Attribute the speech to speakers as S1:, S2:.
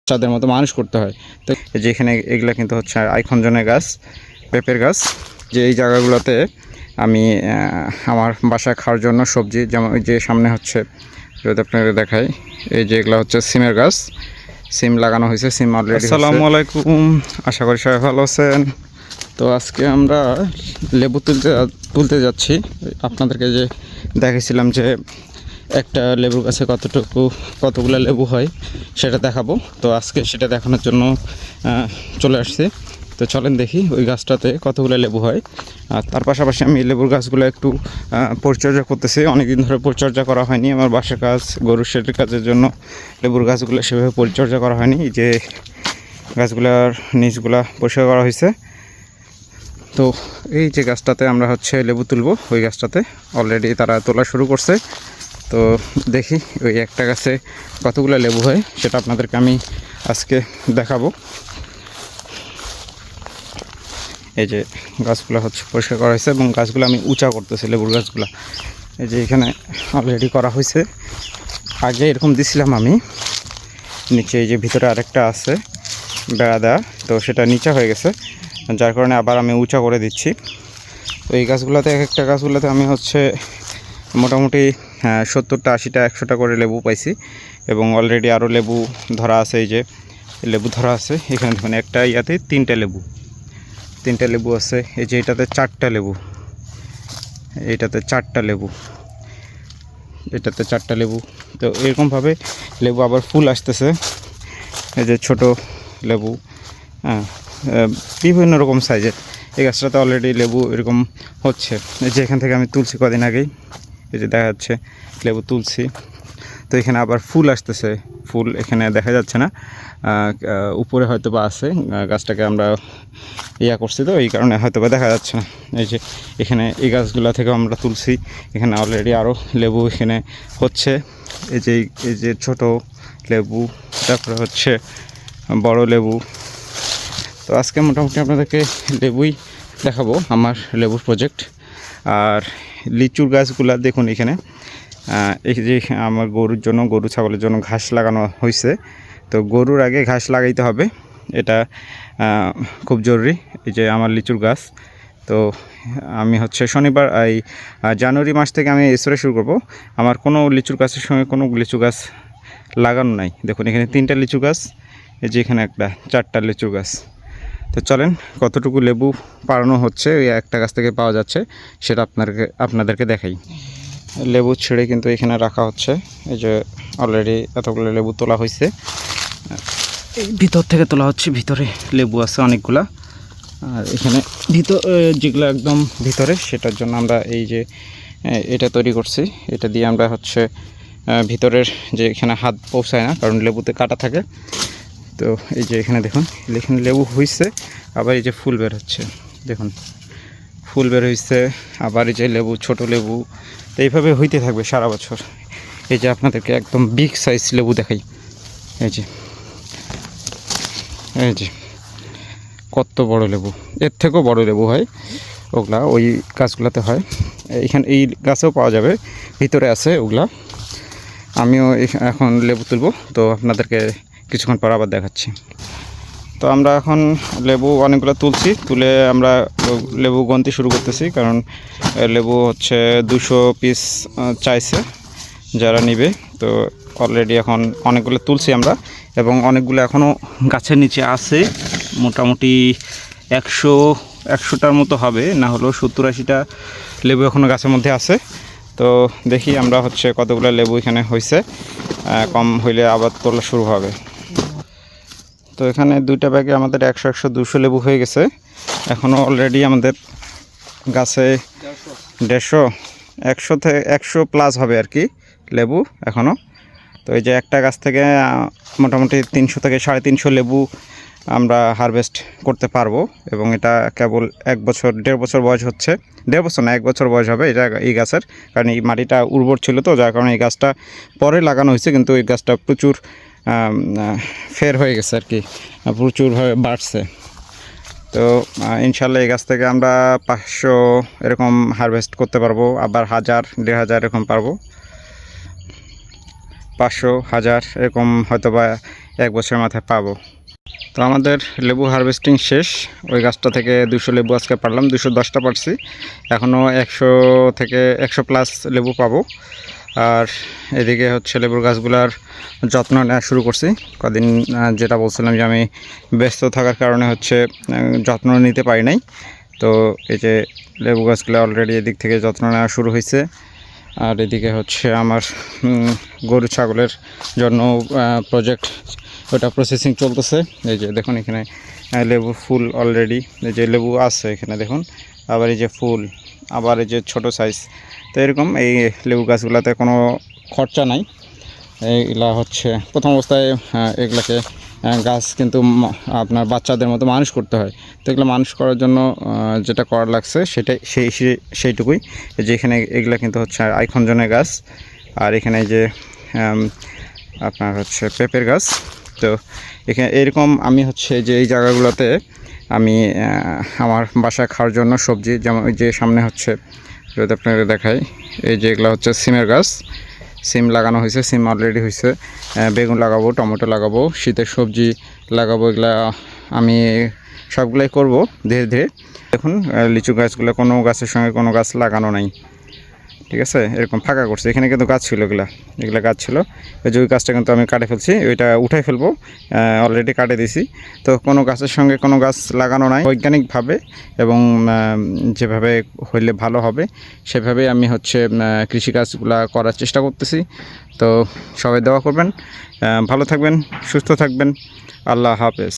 S1: চাঁদের মতো মানুষ করতে হয়। তো যেখানে এগুলো কিন্তু হচ্ছে আইখনজনের গাছ, পেঁপের গাছ। যে এই জায়গাগুলোতে আমি আমার বাসায় খাওয়ার জন্য সবজি, যেমন ওই যে সামনে হচ্ছে, যদি আপনাকে দেখাই, এই যে এগুলো হচ্ছে সিমের গাছ, সিম লাগানো হয়েছে, সিম অলরেডি। আসসালামু আলাইকুম, আশা করি সবাই ভালো আছেন। তো আজকে আমরা লেবু তুলতে যাচ্ছি। আপনাদেরকে যে দেখেছিলাম যে একটা লেবুর গাছে কতগুলো লেবু হয় সেটা দেখাবো। তো আজকে সেটা দেখানোর জন্য চলে আসছি। তো চলেন দেখি ওই গাছটাতে কতগুলো লেবু হয়। আর তার পাশাপাশি আমি লেবুর গাছগুলো একটু পরিচর্যা করতেছি। অনেক দিন ধরে পরিচর্যা করা হয়নি। আমার বাসার কাজ, গরুর শেডের কাজের জন্য লেবুর গাছগুলো সেভাবে পরিচর্যা করা হয়নি। যে গাছগুলোর নিচগুলা পরিষ্কার করা হয়েছে। তো এই যে গাছটাতে আমরা হচ্ছে লেবু তুলব, ওই গাছটাতে অলরেডি তারা তোলা শুরু করছে। তো দেখি ওই একটা গাছে কতগুলো লেবু হয় সেটা আপনাদেরকে আমি আজকে দেখাবো। এই যে গাছগুলো হচ্ছে পরিষ্কার করা হয়েছে এবং গাছগুলো আমি উঁচা করতেছি, লেবুর গাছগুলো। এই যে এখানে অলরেডি করা হয়েছে। আগে এরকম দিছিলাম আমি নিচে, এই যে ভিতরে আরেকটা আছে বেড়া দেওয়া, তো সেটা নিচা হয়ে গেছে, যার কারণে আবার আমি উঁচা করে দিচ্ছি। তো এই গাছগুলোতে, এক একটা গাছগুলোতে আমি হচ্ছে মোটামুটি 70টা 80টা 100টা করে লেবু পাইছি। এবং অলরেডি আরও লেবু ধরা আছে। এই যে লেবু ধরা আছে এখানে দেখুন, একটা ইয়াতে 3টে লেবু আছে। এই যে এটাতে 4টা লেবু, এইটাতে 4টা লেবু, এটাতে 4টা লেবু। তো এরকমভাবে লেবু আবার ফুল আসতেছে। এই যে ছোট লেবু, বিভিন্ন রকম সাইজের। এই গাছটাতে অলরেডি লেবু এরকম হচ্ছে। এই যে এখান থেকে আমি তুলছি কদিন আগেই, এই যে দেখা যাচ্ছে লেবু তুলছি। তো এখানে আবার ফুল আসতেছে। ফুল এখানে দেখা যাচ্ছে না, উপরে হয়তো বা আছে। গাছটাকে আমরা করছি, তো এই কারণে হয়তো বা দেখা যাচ্ছে না। এই যে এখানে এই গাছগুলো থেকে আমরা তুলছি, এখানে অলরেডি আরও লেবু এখানে হচ্ছে। এই যে ছোট লেবু, তারপরে হচ্ছে বড় লেবু। তো আজকে মোটামুটি আপনাদেরকে লেবুই দেখাবো, আমার লেবুর প্রজেক্ট। আর লিচুর গাছগুলা দেখুন এখানে, এই যে আমার গরু ছাগলের জন্য ঘাস লাগানো হয়েছে। তো গরুর আগে ঘাস লাগাইতে হবে, এটা খুব জরুরি। এই যে আমার লিচুর গাছ, তো আমি হচ্ছে শনিবার এই জানুয়ারি মাস থেকে আমি স্প্রে শুরু করব। আমার কোনো লিচুর গাছের সঙ্গে কোনো লিচু গাছ লাগানো নাই। দেখুন এখানে 3টা লিচু গাছ, এই যে এখানে একটা 4টা লিচু গাছ। তো চলেন কতটুকু লেবু পাড়ানো হচ্ছে, ওই একটা গাছ থেকে পাওয়া যাচ্ছে সেটা আপনাদেরকে দেখাই। লেবু ছেড়ে কিন্তু এখানে রাখা হচ্ছে। এই যে অলরেডি এতগুলো লেবু তোলা হয়েছে, এই ভিতর থেকে তোলা হচ্ছে। ভিতরে লেবু আছে অনেকগুলা। আর এখানে যেগুলো একদম ভিতরে, সেটার জন্য আমরা এই যে এটা তৈরি করছি। এটা দিয়ে আমরা হচ্ছে ভিতরের যে এখানে হাত পৌঁছায় না, কারণ লেবুতে কাটা থাকে। তো এই যে এখানে দেখুন, এখানে লেবু হয়েছে, আবার এই যে ফুল বের হচ্ছে, দেখুন ফুল বের হয়েছে। আবার এই যে লেবু, ছোট লেবু, তো এইভাবে হইতে থাকবে সারা বছর। এই যে আপনাদেরকে একদম বিগ সাইজ লেবু দেখাই। এই যে কত বড় লেবু, এর থেকেও বড় লেবু হয়, ওগুলা ওই গাছগুলোতে হয়। এখানে এই গাছেও পাওয়া যাবে, ভিতরে আছে ওগুলা। আমিও এখন লেবু তুলবো, তো আপনাদেরকে কিছুক্ষণ পর আবার দেখাচ্ছি। তো আমরা এখন লেবু অনেকগুলো তুলে আমরা লেবু গন্তি শুরু করতেছি, কারণ লেবু হচ্ছে 200 পিস চাইছে যারা নিবে। তো অলরেডি এখন অনেকগুলো তুলছি আমরা, এবং অনেকগুলো এখনও গাছের নিচে আছে। মোটামুটি 100টার মতো হবে, না হলেও 70-80টা লেবু এখনও গাছের মধ্যে আছে। তো দেখি আমরা হচ্ছে কতগুলো লেবু এখানে হয়েছে, কম হইলে আবার তোলা শুরু হবে। তো এখানে 2টা ব্যাগে আমাদের 100-200 লেবু হয়ে গেছে। এখনও অলরেডি আমাদের গাছে 150 থেকে 100 প্লাস হবে আর কি লেবু এখনও। তো এই যে একটা গাছ থেকে মোটামুটি 300 থেকে 350 লেবু আমরা হারভেস্ট করতে পারবো। এবং এটা কেবল 1 বছর 1.5 বছর বয়স হচ্ছে, 1.5 বছর না 1 বছর বয়স হবে এটা এই গাছের। কারণ এই মাটিটা উর্বর ছিল, তো যার কারণে এই গাছটা পরে লাগানো হয়েছে, কিন্তু এই গাছটা প্রচুর ফের হয়ে গেছে আর কি, প্রচুরভাবে বাড়ছে। তো ইনশাল্লাহ এই গাছ থেকে আমরা 500 এরকম হারভেস্ট করতে পারবো, আবার 1000-1500 এরকম পারবো। 500, 1000 এরকম হয়তো বা 1 বছরের মাথায় পাবো। তো আমাদের লেবু হারভেস্টিং শেষ। ওই গাছটা থেকে 200 লেবু আজকে পারলাম, 210টা পারছি। এখনও 100 থেকে 100 প্লাস লেবু পাবো। আর এদিকে হচ্ছে লেবুর গাছগুলার যত্ন নেওয়া শুরু করছি। কদিন যেটা বলছিলাম যে আমি ব্যস্ত থাকার কারণে হচ্ছে যত্ন নিতে পারি নাই। তো এই যে লেবু গাছগুলো অলরেডি এদিক থেকে যত্ন নেওয়া শুরু হয়েছে। আর এদিকে হচ্ছে আমার গরু ছাগলের জন্য প্রজেক্ট, ওটা প্রসেসিং চলতেছে। এই যে দেখুন এখানে লেবু ফুল অলরেডি, এই যে লেবু আছে এখানে দেখুন, আবার এই যে ফুল, আবার এই যে ছোটো সাইজ। তো এরকম এই লেবু গাছগুলোতে কোনো খরচা নাই। এইগুলা হচ্ছে প্রথম অবস্থায় এগুলাকে গাছ কিন্তু আপনার বাচ্চাদের মতো মানুষ করতে হয়। তো এগুলো মানুষ করার জন্য যেটা করার লাগছে সেটাই সেইটুকুই। যে এখানে এগুলা কিন্তু হচ্ছে আইখনজনের গাছ, আর এখানে যে আপনার হচ্ছে পেঁপের গাছ। তো এখানে এরকম আমি হচ্ছে যে এই জায়গাগুলোতে আমি আমার বাসায় খাওয়ার জন্য সবজি, যেমন ওই যে সামনে হচ্ছে যদি আপনাকে দেখাই, এই যে এগুলো হচ্ছে সিমের গাছ, সিম লাগানো হয়েছে, সিম অলরেডি হয়েছে। বেগুন লাগাবো, টমেটো লাগাবো, শীতের সবজি লাগাবো, এগুলা আমি সবগুলাই করব ধীরে ধীরে। দেখুন লিচু গাছগুলো কোনো গাছের সঙ্গে কোনো গাছ লাগানো নাই, ঠিক আছে, এরকম ফাঁকা করছে। এখানে কিন্তু গাছ ছিল, এগুলা গাছ ছিল। ওই যে ওই গাছটা কিন্তু আমি কাটে ফেলছি, ওইটা উঠাই ফেলবো, অলরেডি কাটে দিছি। তো কোনো গাছের সঙ্গে কোনো গাছ লাগানো নাই, বৈজ্ঞানিকভাবে এবং যেভাবে হইলে ভালো হবে সেভাবেই আমি হচ্ছে কৃষিকাজগুলা করার চেষ্টা করতেছি। তো সবাই দোয়া করবেন, ভালো থাকবেন, সুস্থ থাকবেন। আল্লাহ হাফেজ।